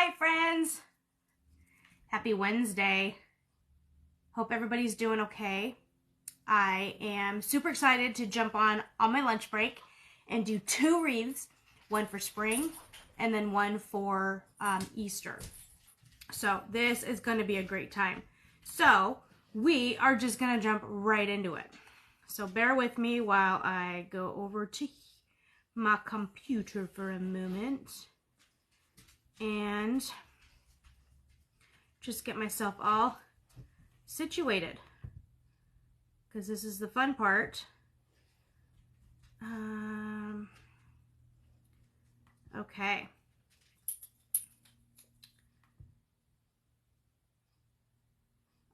Hi friends! Happy Wednesday. Hope everybody's doing okay. I am super excited to jump on my lunch break and do 2 wreaths, one for spring and then one for Easter. So this is going to be a great time. So we are just going to jump right into it. So bear with me while I go over to my computer for a moment and just get myself all situated, because this is the fun part. Okay.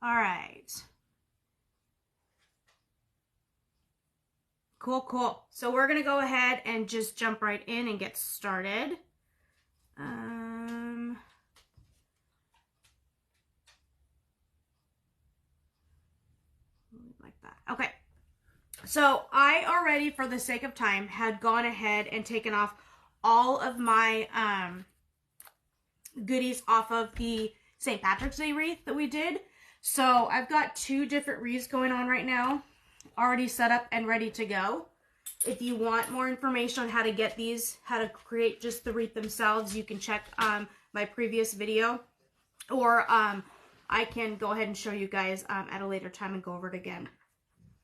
All right. Cool. So we're going to go ahead and just jump right in and get started. Like that. Okay. So I already, for the sake of time, had gone ahead and taken off all of my goodies off of the St. Patrick's Day wreath that we did. So I've got 2 different wreaths going on right now, already set up and ready to go. If you want more information on how to get these, how to create just the wreath themselves, you can check my previous video, or I can go ahead and show you guys at a later time and go over it again.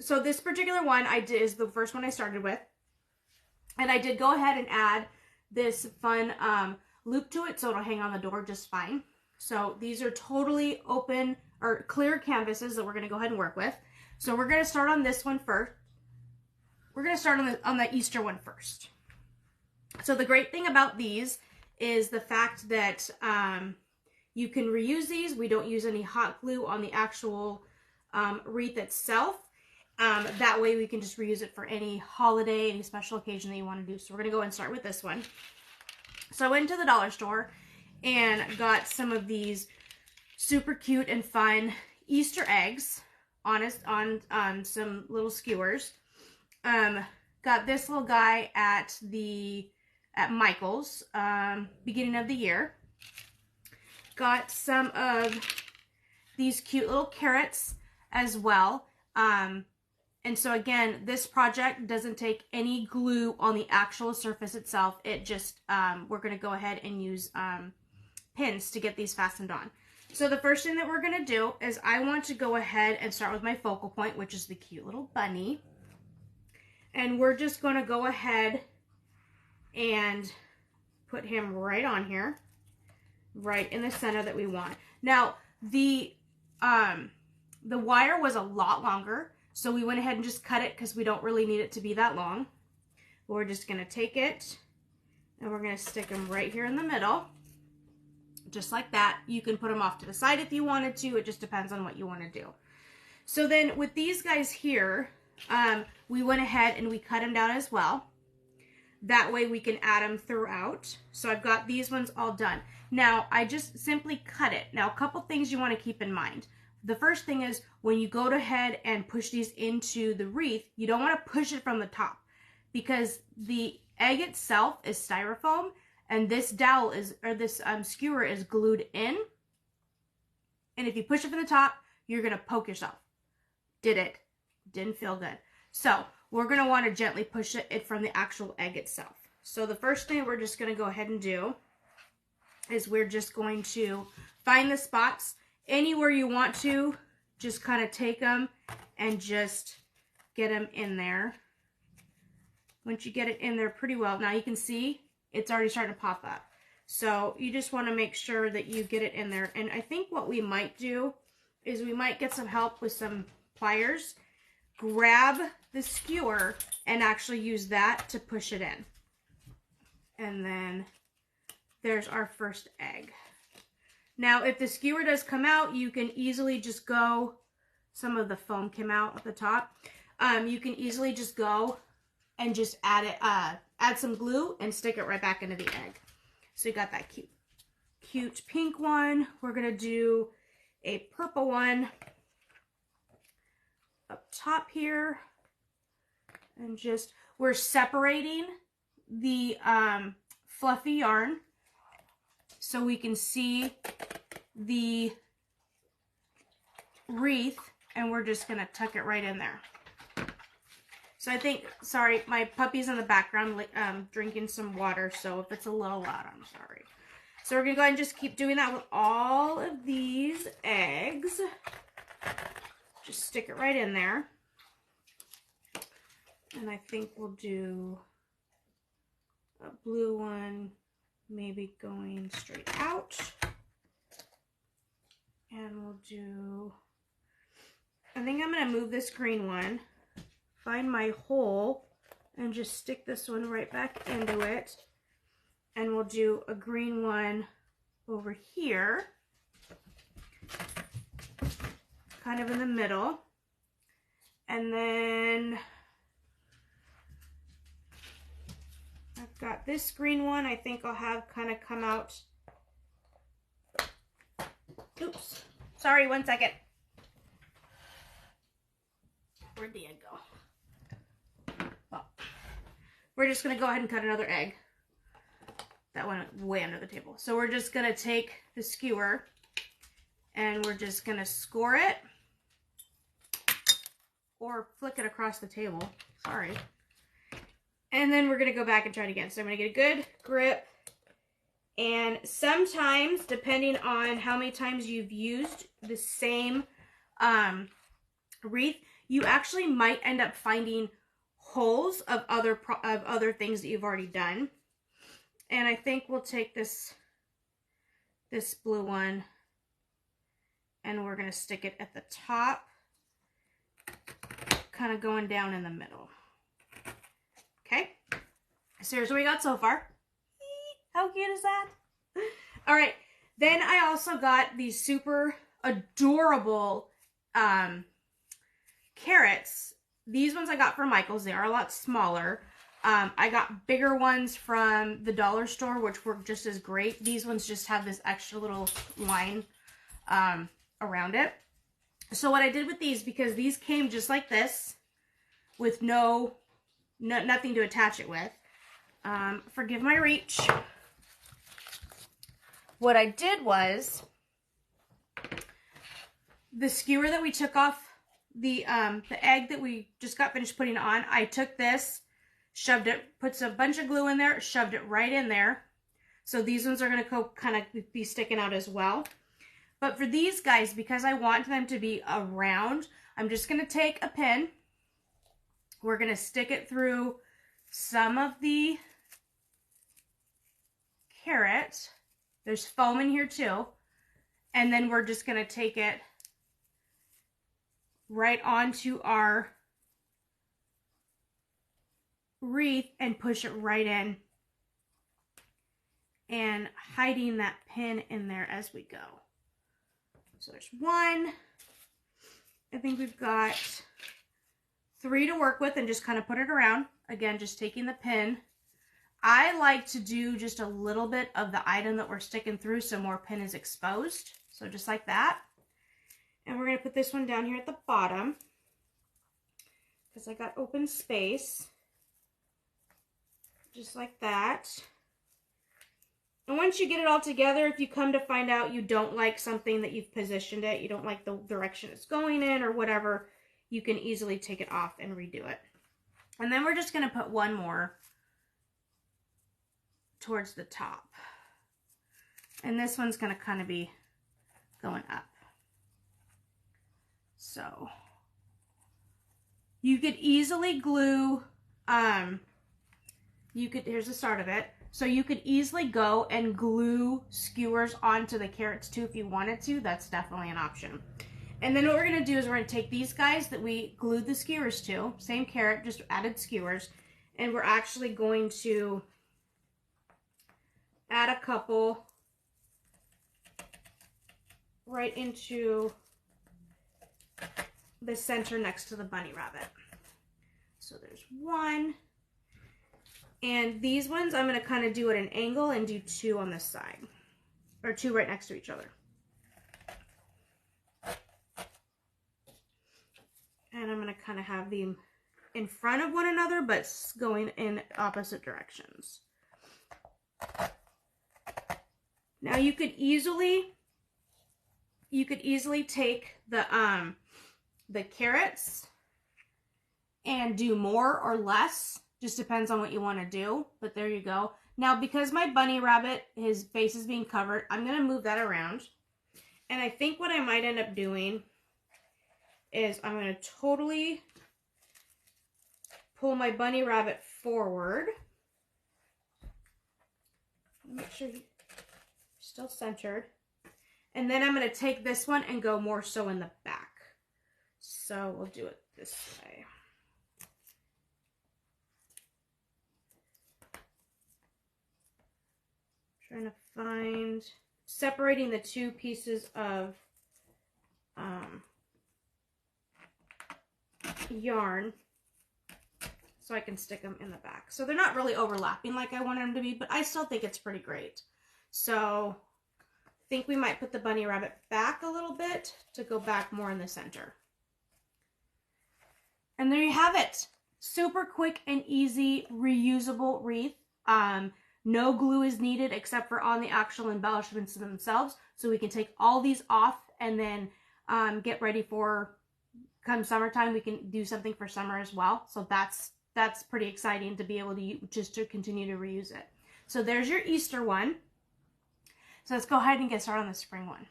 So this particular one I did is the first one I started with, and I did go ahead and add this fun loop to it so it'll hang on the door just fine. So these are totally open or clear canvases that we're going to go ahead and work with. So we're going to start on this one first. We're going to start on the Easter one first. So the great thing about these is the fact that you can reuse these. We don't use any hot glue on the actual wreath itself. That way we can just reuse it for any holiday, any special occasion that you want to do. So we're going to go and start with this one. So I went to the dollar store and got some of these super cute and fun Easter eggs on some little skewers. Got this little guy at Michael's beginning of the year. Got some of these cute little carrots as well. And so again, this project doesn't take any glue on the actual surface itself. It just, we're going to go ahead and use pins to get these fastened on. So the first thing that we're going to do is I want to go ahead and start with my focal point, which is the cute little bunny. And we're just going to go ahead and put him right on here, right in the center that we want. Now, the wire was a lot longer, so we went ahead and just cut it because we don't really need it to be that long. We're just going to take it and we're going to stick him right here in the middle, just like that. You can put them off to the side if you wanted to. It just depends on what you want to do. So then with these guys here, we went ahead and we cut them down as well. That way we can add them throughout. So I've got these ones all done. Now I just simply cut it. Now a couple things you want to keep in mind. The first thing is when you go ahead and push these into the wreath, you don't want to push it from the top because the egg itself is styrofoam and this dowel is, or this skewer is glued in. And if you push it from the top, you're going to poke yourself. Did it? Didn't feel good. So we're going to want to gently push it from the actual egg itself. So the first thing we're just going to go ahead and do is we're just going to find the spots anywhere you want to. Just kind of take them and just get them in there. Once you get it in there pretty well, now you can see it's already starting to pop up. So you just want to make sure that you get it in there. And I think what we might do is we might get some help with some pliers. Grab the skewer and actually use that to push it in. And then there's our first egg. Now, if the skewer does come out, you can easily just go, some of the foam came out at the top. You can easily just go and just add some glue and stick it right back into the egg. So you got that cute pink one. We're gonna do a purple one up top here, and just we're separating the fluffy yarn so we can see the wreath, and we're just gonna tuck it right in there. So I think, sorry, my puppy's in the background drinking some water, so if it's a little loud, I'm sorry. So we're gonna go ahead and just keep doing that with all of these eggs. Just stick it right in there. And I think we'll do a blue one, maybe going straight out. And we'll do, I think I'm gonna move this green one, find my hole, and just stick this one right back into it. And we'll do a green one over here, kind of in the middle. And then I've got this green one I think I'll have kind of come out. Oops, sorry, 1 second. Where'd the egg go? Well, we're just gonna go ahead and cut another egg. That went way under the table. So we're just gonna take the skewer and we're just gonna score it or flick it across the table. Sorry. And then we're gonna go back and try it again. So I'm gonna get a good grip, and sometimes, depending on how many times you've used the same wreath, you actually might end up finding holes of other things that you've already done. And I think we'll take this blue one and we're gonna stick it at the top, kind of going down in the middle. Okay, so here's what we got so far. How cute is that? All right, then I also got these super adorable carrots. These ones I got from Michael's. They are a lot smaller. I got bigger ones from the dollar store, which were just as great. These ones just have this extra little line around it. So what I did with these, because these came just like this, with nothing to attach it with. Forgive my reach. What I did was, the skewer that we took off the egg that we just got finished putting on, I took this, shoved it, puts a bunch of glue in there, shoved it right in there. So these ones are going to kind of be sticking out as well. But for these guys, because I want them to be around, I'm just going to take a pin. We're going to stick it through some of the carrot. There's foam in here too. And then we're just going to take it right onto our wreath and push it right in, and hiding that pin in there as we go. So there's one. I think we've got 3 to work with, and just kind of put it around. Again, just taking the pin. I like to do just a little bit of the item that we're sticking through so more pin is exposed. So just like that. And we're going to put this one down here at the bottom because I got open space. Just like that. And once you get it all together, if you come to find out you don't like something that you've positioned it, you don't like the direction it's going in or whatever, you can easily take it off and redo it. And then we're just going to put one more towards the top. And this one's going to kind of be going up. So you could easily glue, here's the start of it. So you could easily go and glue skewers onto the carrots too if you wanted to. That's definitely an option. And then what we're going to do is we're going to take these guys that we glued the skewers to, same carrot, just added skewers, and we're actually going to add a couple right into the center next to the bunny rabbit. So there's one. And these ones, I'm going to kind of do at an angle and do 2 on this side. Or 2 right next to each other. And I'm going to kind of have them in front of one another, but going in opposite directions. Now you could easily take the carrots and do more or less. Just depends on what you want to do, but there you go. Now, because my bunny rabbit, his face is being covered, I'm going to move that around. And I think what I might end up doing is I'm going to totally pull my bunny rabbit forward. Make sure he's still centered. And then I'm going to take this one and go more so in the back. So we'll do it this way. Trying to find, separating the two pieces of yarn so I can stick them in the back. So they're not really overlapping like I wanted them to be, but I still think it's pretty great. So I think we might put the bunny rabbit back a little bit to go back more in the center. And there you have it. Super quick and easy reusable wreath. No glue is needed except for on the actual embellishments themselves. So we can take all these off and then get ready for, come summertime, we can do something for summer as well. So that's pretty exciting to be able to just to continue to reuse it. So there's your Easter one. So let's go ahead and get started on the spring one.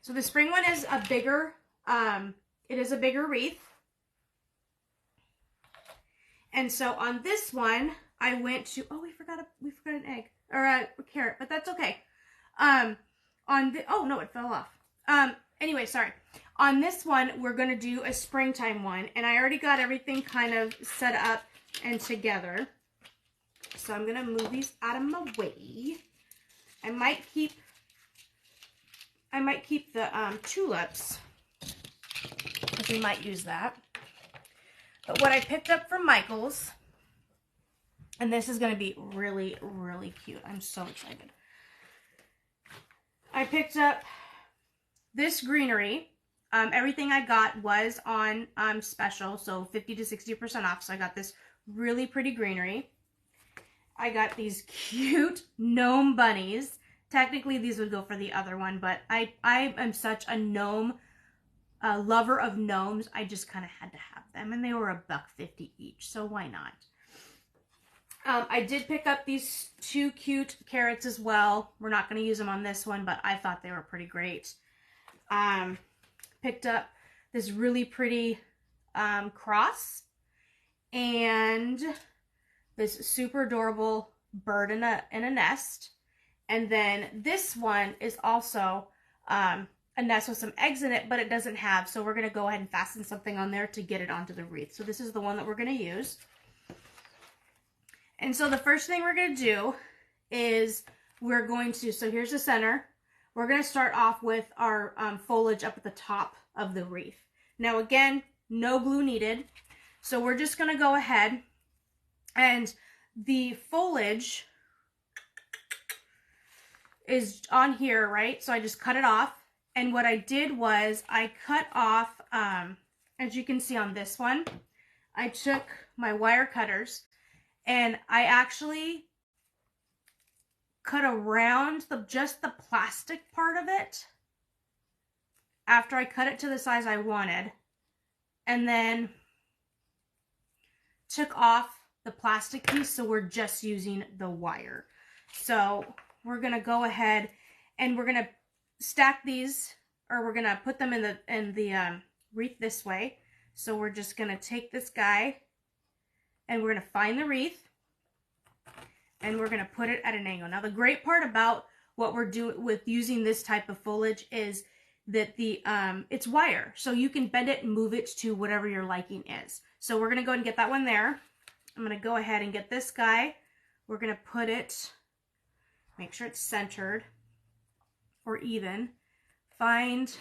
So the spring one is a bigger, it is a bigger wreath. And so on this one, I went to, oh, we forgot an egg, or a carrot, but that's okay. Oh no, it fell off. Anyway, sorry. On this one, we're going to do a springtime one, and I already got everything kind of set up and together. So I'm going to move these out of my way. I might keep the tulips, because we might use that. But what I picked up from Michael's, and this is going to be really, really cute. I'm so excited. I picked up this greenery. Everything I got was on special, so 50 to 60% off. So I got this really pretty greenery. I got these cute gnome bunnies. Technically, these would go for the other one, but I am such a gnome lover of gnomes. I just kind of had to have them, and they were $1.50 each, so why not? I did pick up these two cute carrots as well. We're not going to use them on this one, but I thought they were pretty great. Picked up this really pretty cross and this super adorable bird in a nest. And then this one is also a nest with some eggs in it, but it doesn't have, so we're going to go ahead and fasten something on there to get it onto the wreath. So this is the one that we're going to use. And so the first thing we're going to do is we're going to, so here's the center. We're going to start off with our foliage up at the top of the wreath. Now again, no glue needed. So we're just going to go ahead, and the foliage is on here, right? So I just cut it off. And what I did was I cut off, as you can see on this one, I took my wire cutters and I actually cut around just the plastic part of it after I cut it to the size I wanted, and then took off the plastic piece, so we're just using the wire. So we're gonna go ahead and we're gonna stack these, or we're gonna put them in the wreath this way. So we're just gonna take this guy and we're gonna find the wreath and we're gonna put it at an angle. Now the great part about what we're doing with using this type of foliage is that it's wire, so you can bend it and move it to whatever your liking is. So we're gonna go ahead and get that one there. I'm gonna go ahead and get this guy. We're gonna put it, make sure it's centered or even. Find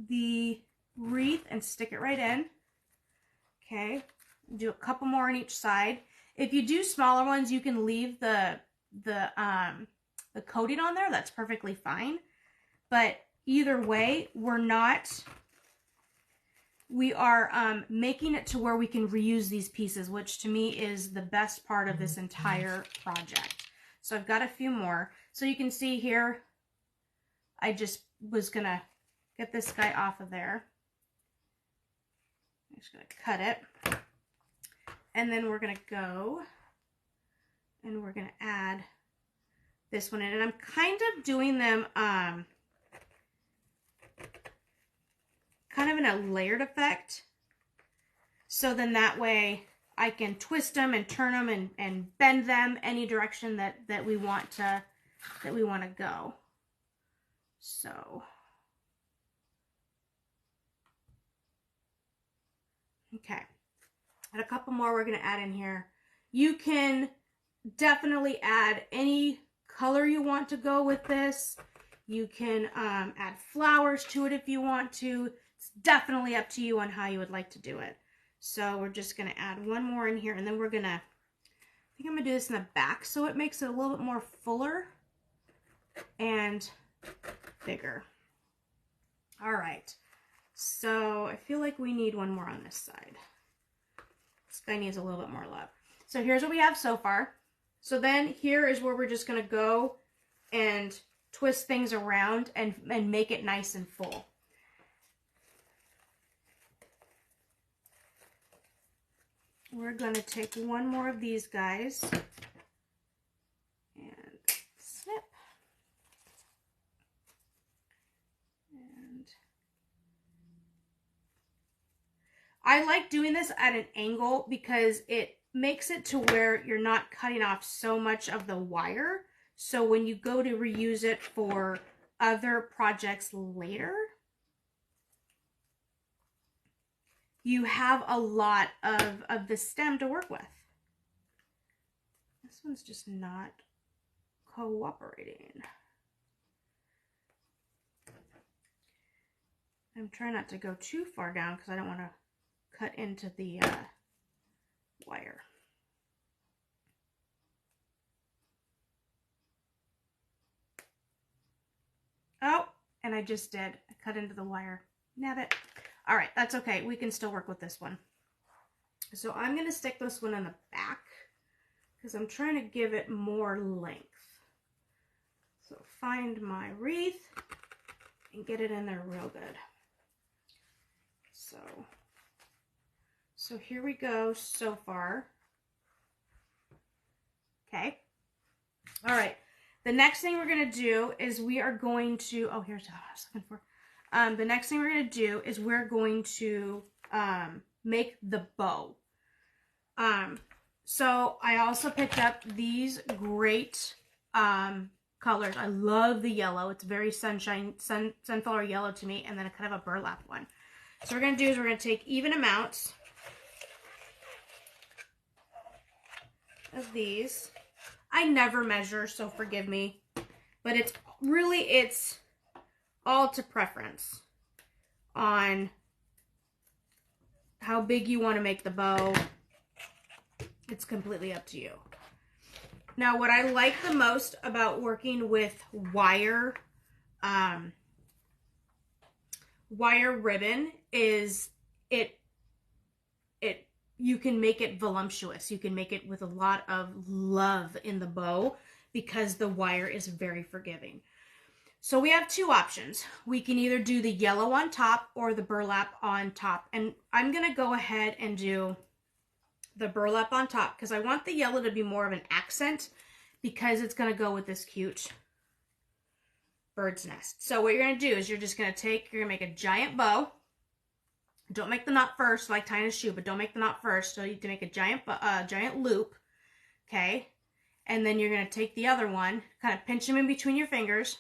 the wreath and stick it right in. Okay, do a couple more on each side. If you do smaller ones, you can leave the coating on there. That's perfectly fine. But either way, we are making it to where we can reuse these pieces, which to me is the best part of this entire project. So I've got a few more. So you can see here, I just was gonna get this guy off of there. I'm just gonna cut it. And then we're gonna go and we're gonna add this one in. And I'm kind of doing them kind of in a layered effect. So then that way I can twist them and turn them and bend them any direction that we want to go. So okay. And a couple more we're going to add in here. You can definitely add any color you want to go with this. You can add flowers to it if you want to. It's definitely up to you on how you would like to do it. So we're just going to add one more in here, and then we're going to, I think I'm going to do this in the back so it makes it a little bit more fuller and bigger. All right. So I feel like we need one more on this side. This guy needs a little bit more love. So here's what we have so far. So then here is where we're just going to go and twist things around and make it nice and full. We're going to take one more of these guys and snip. And I like doing this at an angle because it makes it to where you're not cutting off so much of the wire. So when you go to reuse it for other projects later, you have a lot of the stem to work with. This one's just not cooperating. I'm trying not to go too far down because I don't want to cut into the wire. Oh, and I just did. I cut into the wire. Nabbit. All right, that's okay. We can still work with this one. So I'm going to stick this one in the back because I'm trying to give it more length. So find my wreath and get it in there real good. So here we go so far. Okay. All right. The next thing we're going to do is we are going to, oh, here's what I was looking for. The next thing we're going to do is we're going to make the bow. So I also picked up these great colors. I love the yellow. It's very sunflower yellow to me, and then a kind of a burlap one. So what we're going to do is we're going to take even amounts of these. I never measure, so forgive me. But it's all to preference on how big you want to make the bow. It's completely up to you. Now, what I like the most about working with wire ribbon is you can make it voluptuous. You can make it with a lot of love in the bow because the wire is very forgiving. So we have two options. We can either do the yellow on top or the burlap on top. And I'm going to go ahead and do the burlap on top because I want the yellow to be more of an accent because it's going to go with this cute bird's nest. So what you're going to do is you're just going to make a giant bow. Don't make the knot first, like tying a shoe, but don't make the knot first. So you need to make a giant loop, okay? And then you're going to take the other one, kind of pinch them in between your fingers.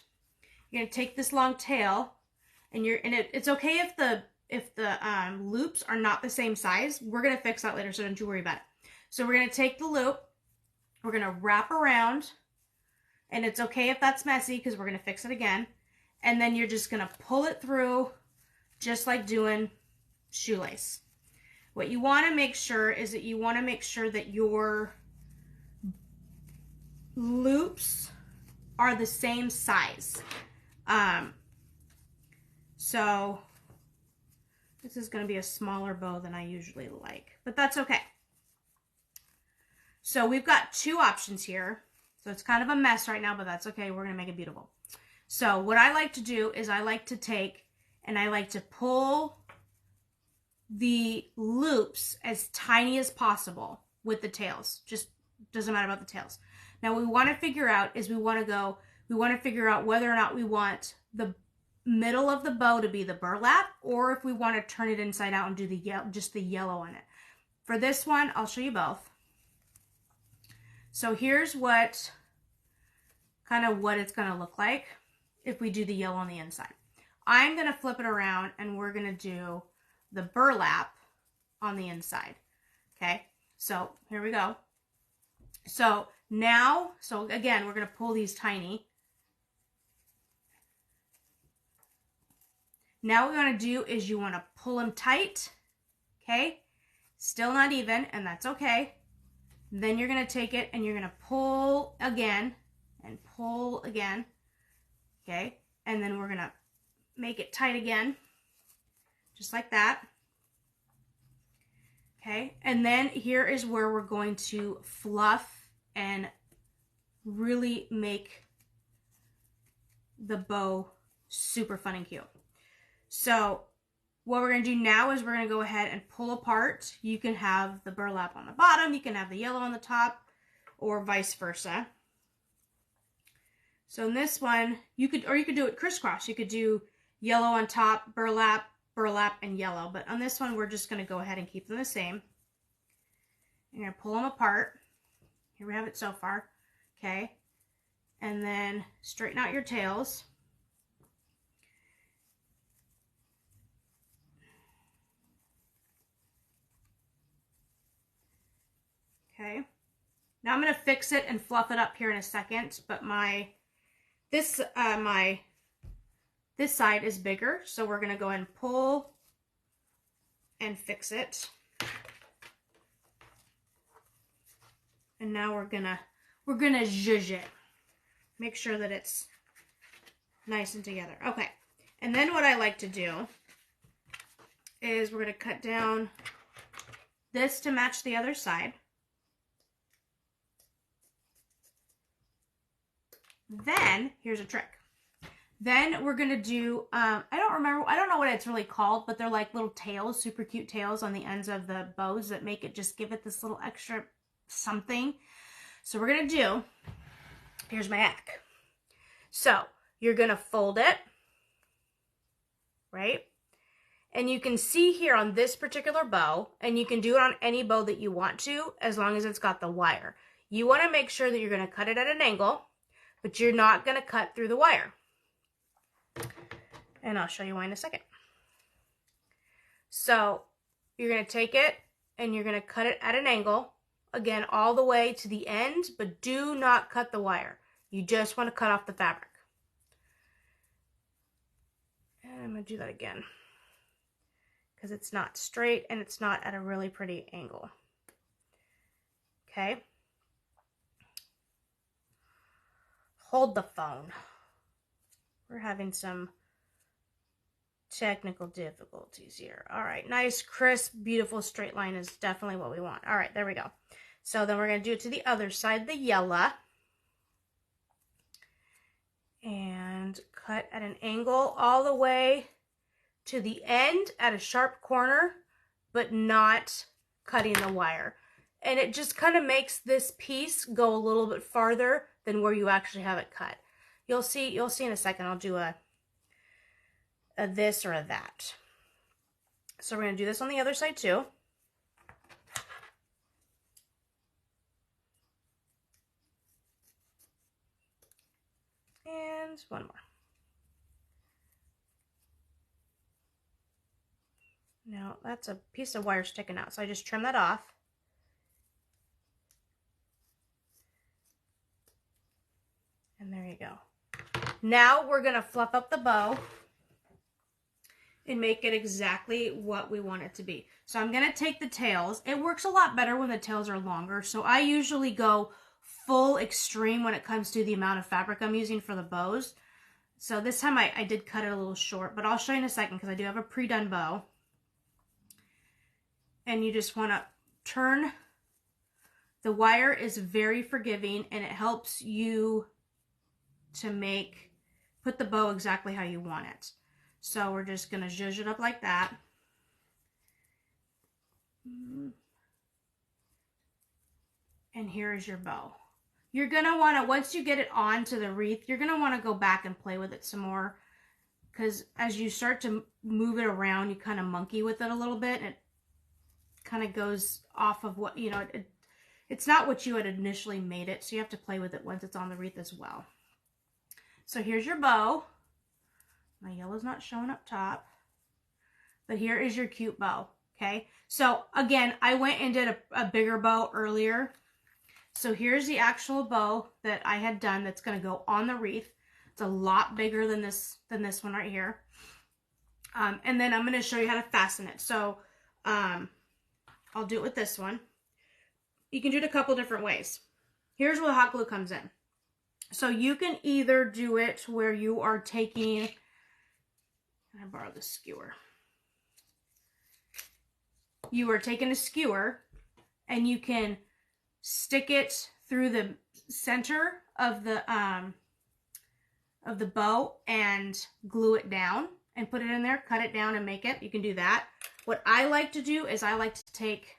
You're going to take this long tail, and it's okay if the loops are not the same size. We're going to fix that later, so don't you worry about it. So we're going to take the loop, we're going to wrap around, and it's okay if that's messy because we're going to fix it again. And then you're just going to pull it through just like doing shoelace. What you want to make sure is that you want to make sure that your loops are the same size. So this is going to be a smaller bow than I usually like, but that's okay. So we've got two options here. So it's kind of a mess right now, but that's okay. We're going to make it beautiful. So what I like to do is I like to take and I like to pull the loops as tiny as possible with the tails. Just doesn't matter about the tails. Now what we want to figure out is we want to figure out whether or not we want the middle of the bow to be the burlap, or if we want to turn it inside out and do just the yellow on it. For this one, I'll show you both. So here's what it's going to look like if we do the yellow on the inside. I'm going to flip it around and we're going to do the burlap on the inside. Okay, so here we go. So now, again, we're going to pull these tiny. Now what we want to do is you want to pull them tight, okay? Still not even, and that's okay. Then you're going to take it and you're going to pull again and pull again, okay? And then we're going to make it tight again, just like that, okay? And then here is where we're going to fluff and really make the bow super fun and cute. So what we're going to do now is we're going to go ahead and pull apart. You can have the burlap on the bottom, you can have the yellow on the top, or vice versa. So in this one, you could do it crisscross. You could do yellow on top, burlap, burlap, and yellow. But on this one, we're just going to go ahead and keep them the same. I'm going to pull them apart. Here we have it so far. Okay. And then straighten out your tails. Okay. Now I'm going to fix it and fluff it up here in a second, but this side is bigger, so we're going to go ahead and pull and fix it. And now we're going to zhuzh it. Make sure that it's nice and together. Okay. And then what I like to do is we're going to cut down this to match the other side. Then, here's a trick. Then we're going to do, I don't know what it's really called, but they're like little tails, super cute tails on the ends of the bows that give it this little extra something. So we're going to do, here's my hack. So you're going to fold it, right? And you can see here on this particular bow, and you can do it on any bow that you want to, as long as it's got the wire. You want to make sure that you're going to cut it at an angle, but you're not going to cut through the wire. And I'll show you why in a second. So you're going to take it and you're going to cut it at an angle, again, all the way to the end, but do not cut the wire. You just want to cut off the fabric. And I'm going to do that again because it's not straight and it's not at a really pretty angle. Okay. Hold the phone. We're having some technical difficulties here. All right, nice, crisp, beautiful straight line is definitely what we want. All right, there we go. So then we're going to do it to the other side, the yellow. And cut at an angle all the way to the end at a sharp corner, but not cutting the wire. And it just kind of makes this piece go a little bit farther than where you actually have it cut. You'll see in a second. I'll do a this or a that. So we're going to do this on the other side too. And one more. Now that's a piece of wire sticking out, so I just trim that off. And there you go. Now we're going to fluff up the bow and make it exactly what we want it to be. So I'm going to take the tails. It works a lot better when the tails are longer. So I usually go full extreme when it comes to the amount of fabric I'm using for the bows. So this time I did cut it a little short, but I'll show you in a second because I do have a pre-done bow. And you just want to turn The wire is very forgiving, and it helps you to put the bow exactly how you want it. So we're just going to zhuzh it up like that. And here is your bow. You're going to want to, once you get it onto the wreath, you're going to want to go back and play with it some more. Because as you start to move it around, you kind of monkey with it a little bit. And it kind of goes off of what, you know, it's not what you had initially made it. So you have to play with it once it's on the wreath as well. So here's your bow. My yellow's not showing up top. But here is your cute bow. Okay. So again, I went and did a bigger bow earlier. So here's the actual bow that I had done that's going to go on the wreath. It's a lot bigger than this one right here. And then I'm going to show you how to fasten it. So I'll do it with this one. You can do it a couple different ways. Here's where the hot glue comes in. So you can either do it where you are taking, I borrow the skewer. You are taking a skewer and you can stick it through the center of the bow and glue it down and put it in there, cut it down and make it. You can do that. What I like to do is I like to take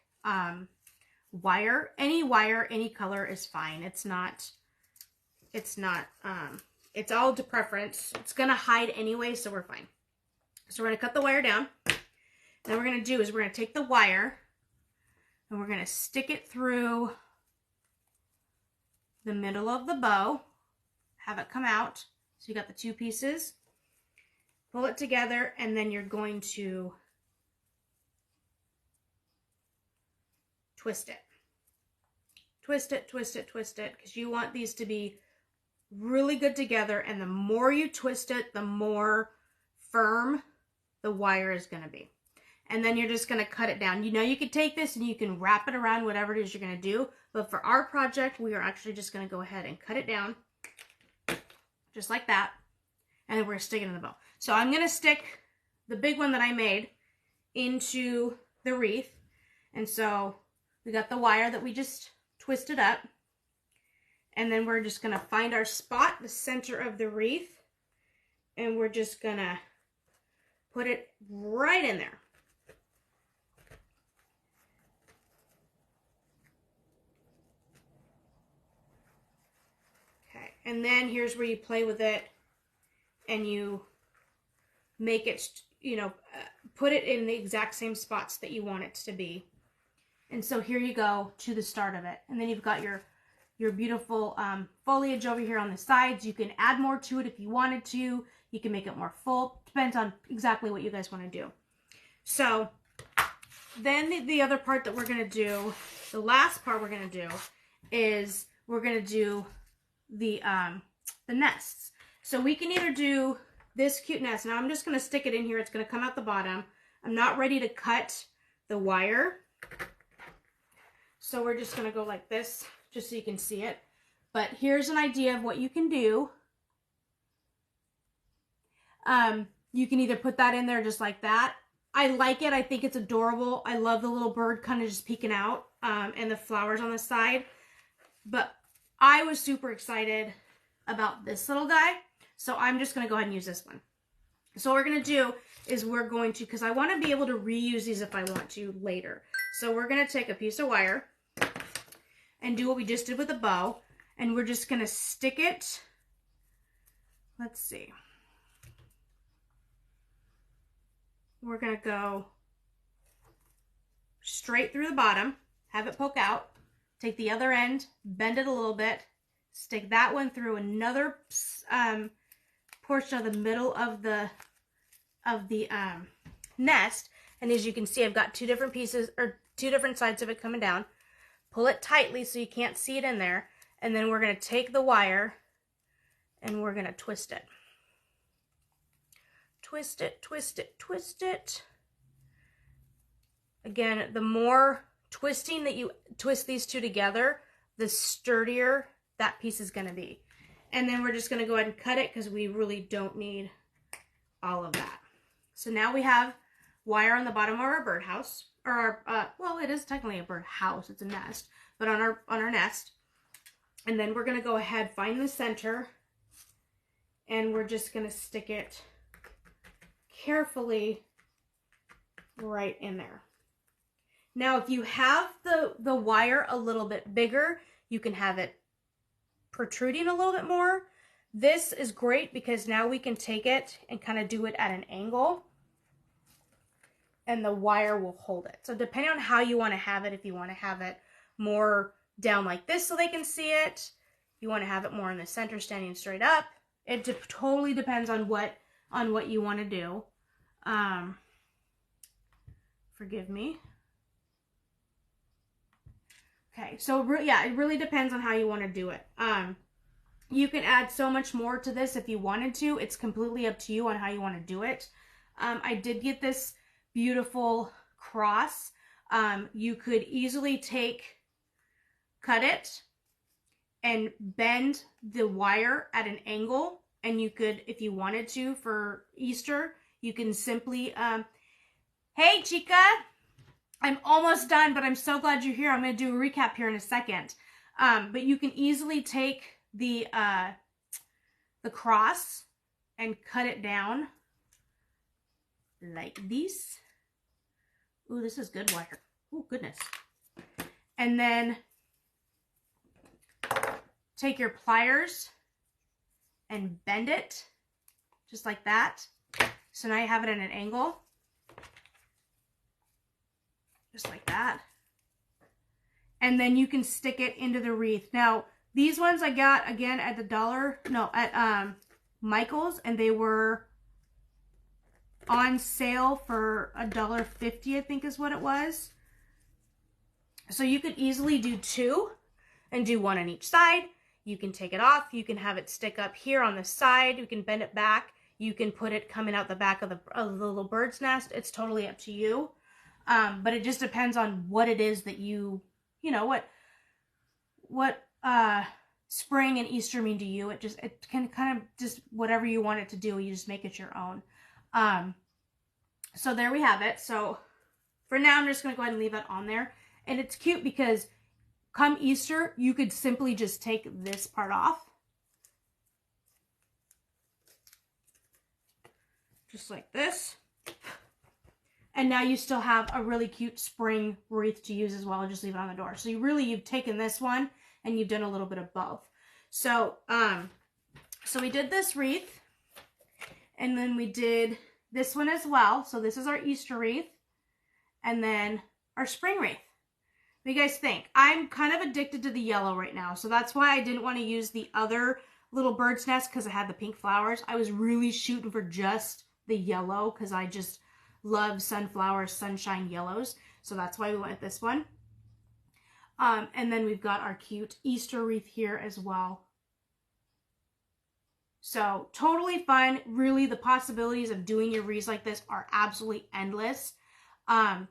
wire, any color is fine. It's all to preference. It's going to hide anyway, so we're fine. So we're going to cut the wire down. Then what we're going to do is we're going to take the wire and we're going to stick it through the middle of the bow, have it come out. So you got the two pieces, pull it together, and then you're going to twist it. Twist it, twist it, twist it, because you want these to be really good together, and the more you twist it, the more firm the wire is going to be. And then you're just going to cut it down. You know, you can take this and you can wrap it around whatever it is you're going to do. But for our project, we are actually just going to go ahead and cut it down. Just like that. And then we're going to stick it in the bow. So I'm going to stick the big one that I made into the wreath. And so we got the wire that we just twisted up. And then we're just going to find our spot, the center of the wreath. And we're just going to put it right in there. And then here's where you play with it and you make it, you know, put it in the exact same spots that you want it to be. And so here you go to the start of it. And then you've got your beautiful foliage over here on the sides. You can add more to it if you wanted to. You can make it more full. Depends on exactly what you guys want to do. So then the other part that we're going to do, the last part we're going to do is we're going to do the nests. So we can either do this cute nest. Now I'm just going to stick it in here. It's going to come out the bottom. I'm not ready to cut the wire. So we're just going to go like this, just so you can see it. But here's an idea of what you can do. You can either put that in there just like that. I like it. I think it's adorable. I love the little bird kind of just peeking out and the flowers on the side. But I was super excited about this little guy, so I'm just going to go ahead and use this one. So what we're going to do is we're going to, because I want to be able to reuse these if I want to later. So we're going to take a piece of wire and do what we just did with the bow, and we're just going to stick it, let's see. We're going to go straight through the bottom, have it poke out. Take the other end, bend it a little bit, stick that one through another portion of the middle of the nest. And as you can see, I've got two different pieces, or two different sides of it coming down. Pull it tightly so you can't see it in there. And then we're going to take the wire and we're going to twist it. Twist it, twist it, twist it. Again, the more twisting that you twist these two together, the sturdier that piece is going to be. And then we're just going to go ahead and cut it because we really don't need all of that. So now we have wire on the bottom of our birdhouse, or our, well, it is technically a birdhouse, it's a nest, but on our nest. And then we're going to go ahead, find the center, and we're just going to stick it carefully right in there. Now, if you have the wire a little bit bigger, you can have it protruding a little bit more. This is great because now we can take it and kind of do it at an angle, and the wire will hold it. So depending on how you want to have it, if you want to have it more down like this so they can see it, you want to have it more in the center standing straight up, it totally depends on what you want to do. Forgive me. Okay, so yeah, it really depends on how you want to do it. You can add so much more to this if you wanted to. It's completely up to you on how you want to do it. I did get this beautiful cross. You could easily cut it and bend the wire at an angle, and you could, if you wanted to, for Easter, you can simply, hey Chica, I'm almost done, but I'm so glad you're here. I'm going to do a recap here in a second. But you can easily take the cross and cut it down like this. Ooh, this is good wire. Oh, goodness. And then take your pliers and bend it just like that. So now you have it at an angle. Just like that. And then you can stick it into the wreath. Now, these ones I got, again, at at Michael's, and they were on sale for $1.50, I think is what it was. So you could easily do 2 and do 1 on each side. You can take it off. You can have it stick up here on the side. You can bend it back. You can put it coming out the back of the little bird's nest. It's totally up to you. But it just depends on what it is that you know, what spring and Easter mean to you. It can kind of just whatever you want it to do, you just make it your own. So there we have it. So for now, I'm just going to go ahead and leave it on there. And it's cute because come Easter, you could simply just take this part off. Just like this. And now you still have a really cute spring wreath to use as well, and just leave it on the door. So you've taken this one and you've done a little bit of both. So, so we did this wreath, and then we did this one as well. So this is our Easter wreath, and then our spring wreath. What do you guys think? I'm kind of addicted to the yellow right now, so that's why I didn't want to use the other little bird's nest because it had the pink flowers. I was really shooting for just the yellow because I just love sunflower sunshine yellows, so that's why we went with this one. And then we've got our cute Easter wreath here as well. So totally fun. Really, the possibilities of doing your wreaths like this are absolutely endless. Come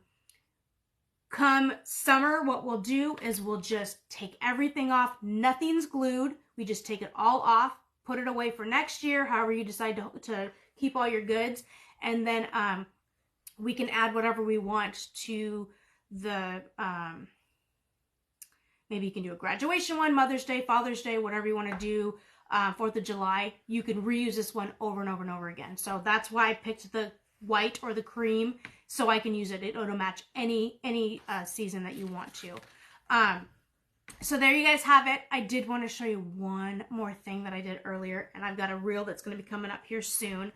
summer, what we'll do is we'll just take everything off. Nothing's glued. We just take it all off, put it away for next year, however you decide to keep all your goods, and then we can add whatever we want to the, maybe you can do a graduation one, Mother's Day, Father's Day, whatever you want to do, 4th of July. You can reuse this one over and over and over again. So that's why I picked the white or the cream, so I can use it. It'll match any season that you want to. So there you guys have it. I did want to show you one more thing that I did earlier, and I've got a reel that's going to be coming up here soon.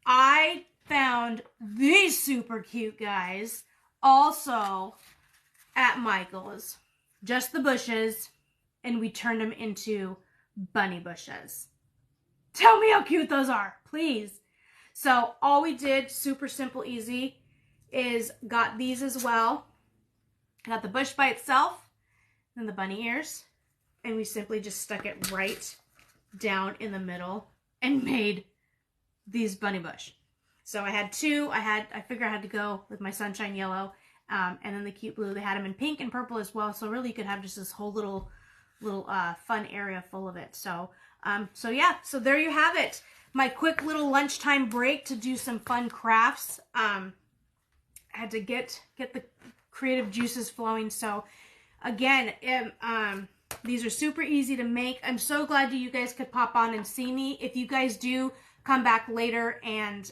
I found these super cute guys also at Michael's. Just the bushes, and we turned them into bunny bushes. Tell me how cute those are, please. So all we did, super simple, easy, is got these as well. Got the bush by itself, and the bunny ears, and we simply just stuck it right down in the middle and made these bunny bush. So I had 2. I figured I had to go with my sunshine yellow, and then the cute blue. They had them in pink and purple as well, so really you could have just this whole little fun area full of it. So so yeah, so there you have it. My quick little lunchtime break to do some fun crafts. I had to get the creative juices flowing. So Again, these are super easy to make. I'm so glad that you guys could pop on and see me. If you guys do come back later and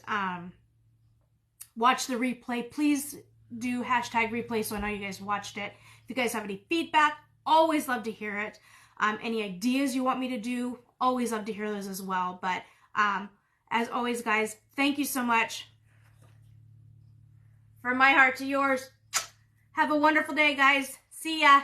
watch the replay, please do hashtag replay so I know you guys watched it. If you guys have any feedback, always love to hear it. Any ideas you want me to do, always love to hear those as well. But as always, guys, thank you so much. From my heart to yours, have a wonderful day, guys. See ya.